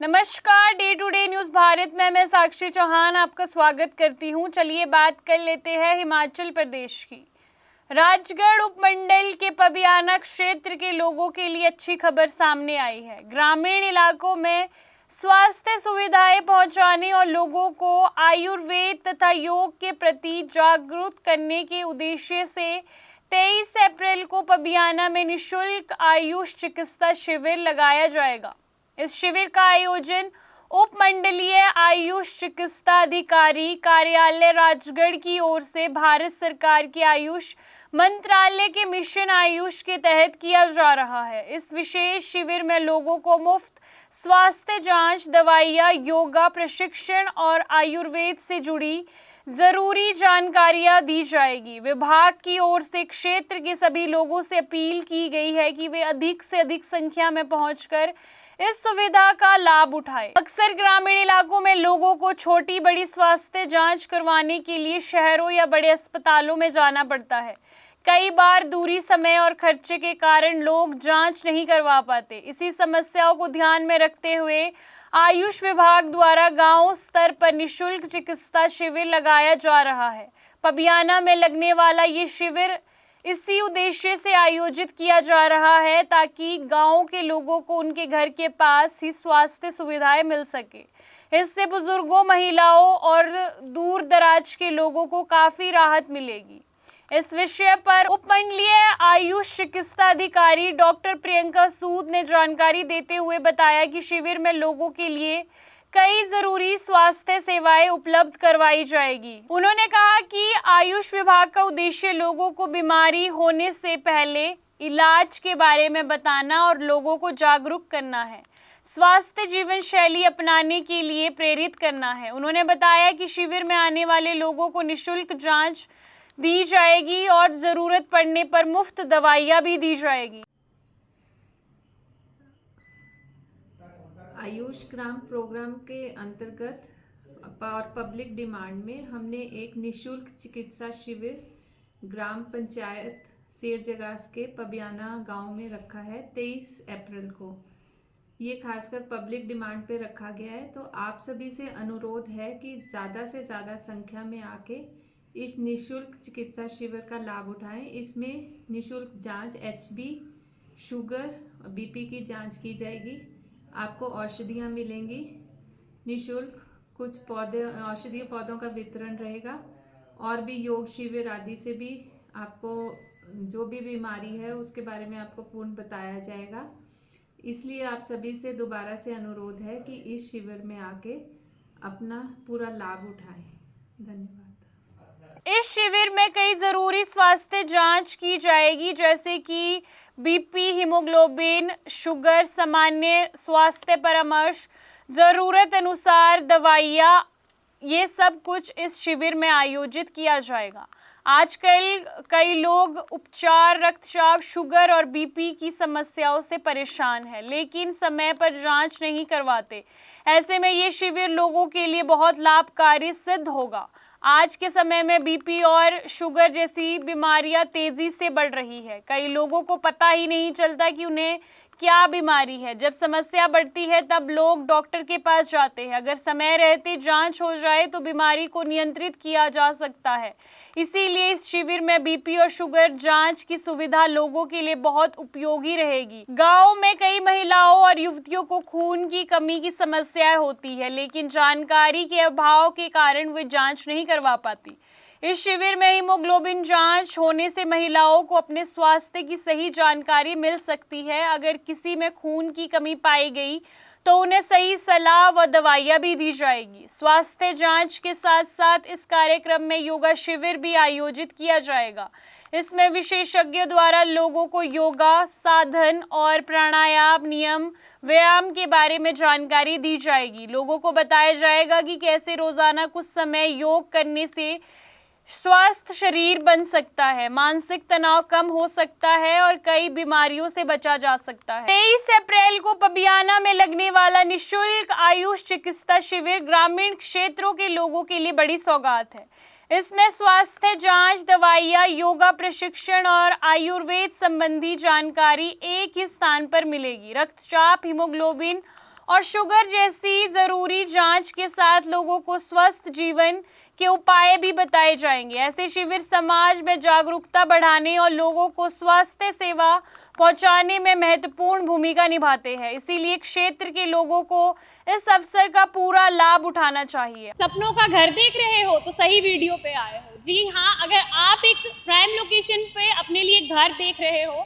नमस्कार, Day to Day News Bharat में मैं साक्षी चौहान आपका स्वागत करती हूं। चलिए बात कर लेते हैं हिमाचल प्रदेश की। राजगढ़ उपमंडल के पबियाना क्षेत्र के लोगों के लिए अच्छी खबर सामने आई है। ग्रामीण इलाकों में स्वास्थ्य सुविधाएं पहुंचाने और लोगों को आयुर्वेद तथा योग के प्रति जागरूक करने के उद्देश्य से 23 अप्रैल को पबियाना में निःशुल्क आयुष चिकित्सा शिविर लगाया जाएगा। इस शिविर का आयोजन उपमंडलीय आयुष चिकित्सा अधिकारी कार्यालय राजगढ़ की ओर से भारत सरकार के आयुष मंत्रालय के मिशन आयुष के तहत किया जा रहा है। इस विशेष शिविर में लोगों को मुफ्त स्वास्थ्य जांच, दवाइयां, योगा प्रशिक्षण और आयुर्वेद से जुड़ी जरूरी जानकारियां दी जाएगी। विभाग की ओर से क्षेत्र के सभी लोगों से अपील की गई है कि वे अधिक से अधिक संख्या में पहुंचकर इस सुविधा का लाभ उठाएं। अक्सर ग्रामीण इलाकों में लोगों को छोटी बड़ी स्वास्थ्य जांच करवाने के लिए शहरों या बड़े अस्पतालों में जाना पड़ता है। कई बार दूरी, समय और खर्चे के कारण लोग जांच नहीं करवा पाते। इसी समस्याओं को ध्यान में रखते हुए आयुष विभाग द्वारा गांव स्तर पर निःशुल्क चिकित्सा शिविर लगाया जा रहा है। पबियाना में लगने वाला ये शिविर इसी उद्देश्य से आयोजित किया जा रहा है ताकि गांव के लोगों को उनके घर के पास ही स्वास्थ्य सुविधाएं मिल सके। इससे बुजुर्गों, महिलाओं और दूर दराज के लोगों को काफी राहत मिलेगी। इस विषय पर उपमंडलीय आयुष चिकित्सा अधिकारी डॉक्टर प्रियंका सूद ने जानकारी देते हुए बताया कि शिविर में लोगों के लिए कई जरूरी स्वास्थ्य सेवाएं उपलब्ध करवाई जाएगी। उन्होंने कहा कि आयुष विभाग का उद्देश्य लोगों को बीमारी होने से पहले इलाज के बारे में बताना और लोगों को जागरूक करना है, स्वास्थ्य जीवन शैली अपनाने के लिए प्रेरित करना है। उन्होंने बताया कि शिविर में आने वाले लोगों को निःशुल्क जांच दी जाएगी और जरूरत पड़ने पर मुफ्त दवाइयां भी दी जाएगी। आयुष ग्राम प्रोग्राम के अंतर्गत और पब्लिक डिमांड में हमने एक निःशुल्क चिकित्सा शिविर ग्राम पंचायत सेरजगास के पबियाना गांव में रखा है 23 अप्रैल को। ये खासकर पब्लिक डिमांड पे रखा गया है, तो आप सभी से अनुरोध है कि ज़्यादा से ज़्यादा संख्या में आके इस निःशुल्क चिकित्सा शिविर का लाभ उठाएं। इसमें निःशुल्क जांच, एचबी, शुगर और बीपी की जांच की जाएगी। आपको औषधियाँ मिलेंगी निःशुल्क, कुछ पौधे, औषधीय पौधों का वितरण रहेगा और भी योग शिविर आदि से भी आपको जो भी बीमारी है उसके बारे में आपको पूर्ण बताया जाएगा। इसलिए आप सभी से दोबारा से अनुरोध है कि इस शिविर में आके अपना पूरा लाभ उठाएं। धन्यवाद। इस शिविर में कई जरूरी स्वास्थ्य जांच की जाएगी, जैसे कि बीपी, हीमोग्लोबिन, शुगर, सामान्य स्वास्थ्य परामर्श, जरूरत अनुसार दवाइयाँ, ये सब कुछ इस शिविर में आयोजित किया जाएगा। आजकल कई लोग उपचार, रक्तचाप, शुगर और बीपी की समस्याओं से परेशान हैं, लेकिन समय पर जांच नहीं करवाते। ऐसे में ये शिविर लोगों के लिए बहुत लाभकारी सिद्ध होगा। आज के समय में बीपी और शुगर जैसी बीमारियां तेजी से बढ़ रही है। कई लोगों को पता ही नहीं चलता कि उन्हें क्या बीमारी है। जब समस्या बढ़ती है तब लोग डॉक्टर के पास जाते हैं। अगर समय रहते जांच हो जाए तो बीमारी को नियंत्रित किया जा सकता है। इसीलिए इस शिविर में बीपी और शुगर जांच की सुविधा लोगों के लिए बहुत उपयोगी रहेगी। गांव में कई महिलाओं और युवतियों को खून की कमी की समस्या होती है, लेकिन जानकारी के अभाव के कारण वे जांच नहीं करवा पाती। इस शिविर में हीमोग्लोबिन जांच होने से महिलाओं को अपने स्वास्थ्य की सही जानकारी मिल सकती है। अगर किसी में खून की कमी पाई गई तो उन्हें सही सलाह व दवाइयाँ भी दी जाएगी। स्वास्थ्य जांच के साथ साथ इस कार्यक्रम में योगा शिविर भी आयोजित किया जाएगा। इसमें विशेषज्ञों द्वारा लोगों को योगा, साधन और प्राणायाम, नियम, व्यायाम के बारे में जानकारी दी जाएगी। लोगों को बताया जाएगा कि कैसे रोजाना कुछ समय योग करने से स्वस्थ शरीर बन सकता है, मानसिक तनाव कम हो सकता है और कई बीमारियों से बचा जा सकता है। 23 अप्रैल को पबियाना में लगने वाला निःशुल्क आयुष चिकित्सा शिविर ग्रामीण क्षेत्रों के लोगों के लिए बड़ी सौगात है। इसमें स्वास्थ्य जांच, दवाइयाँ, योगा प्रशिक्षण और आयुर्वेद संबंधी जानकारी एक ही स्थान पर मिलेगी। रक्तचाप, हीमोग्लोबिन और शुगर जैसी जरूरी जांच के साथ लोगों को स्वस्थ जीवन के उपाय भी बताए जाएंगे। ऐसे शिविर समाज में जागरूकता बढ़ाने और लोगों को स्वास्थ्य सेवा पहुंचाने में महत्वपूर्ण भूमिका निभाते हैं। इसीलिए क्षेत्र के लोगों को इस अवसर का पूरा लाभ उठाना चाहिए। सपनों का घर देख रहे हो तो सही वीडियो पे आए हो। जी हाँ, अगर आप एक प्राइम लोकेशन पे अपने लिए घर देख रहे हो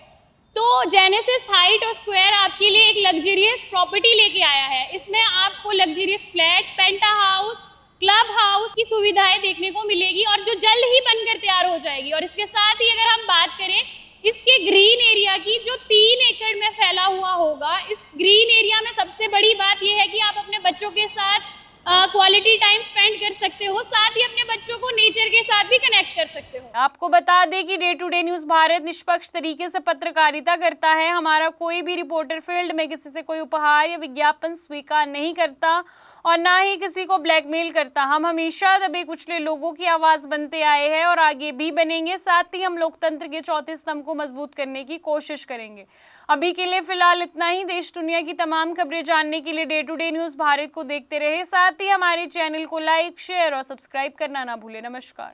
तो जेनेसिस हाइट और स्क्वायर आपके लिए एक लग्जरियस प्रॉपर्टी लेके आया है। इसमें आपको लग्जरियस फ्लैट, पेंटा हाउस, क्लब हाउस की सुविधाएं देखने को मिलेगी और जो जल्द ही बनकर तैयार हो जाएगी। और इसके साथ ही अगर हम बात करें इसके ग्रीन एरिया की, जो 3 एकड़ में फैला हुआ होगा, इस ग्रीन एरिया में सबसे बड़ी बात यह है कि आप अपने बच्चों के साथ क्वालिटी टाइम स्पेंड कर सकते हो, साथ ही अपने बच्चों को नेचर के साथ भी कनेक्ट कर सकते हो। आपको बता दें कि Day to Day News Bharat निष्पक्ष तरीके से पत्रकारिता करता है। हमारा कोई भी रिपोर्टर फील्ड में किसी से कोई उपहार या विज्ञापन स्वीकार नहीं करता और ना ही किसी को ब्लैकमेल करता। हम हमेशा दबे कुचले लोगों की आवाज़ बनते आए हैं और आगे भी बनेंगे। साथ ही हम लोकतंत्र के चौथे स्तंभ को मजबूत करने की कोशिश करेंगे। अभी के लिए फिलहाल इतना ही। देश दुनिया की तमाम खबरें जानने के लिए Day to Day News Bharat को देखते रहे। साथ ही हमारे चैनल को लाइक, शेयर और सब्सक्राइब करना ना भूलें। नमस्कार।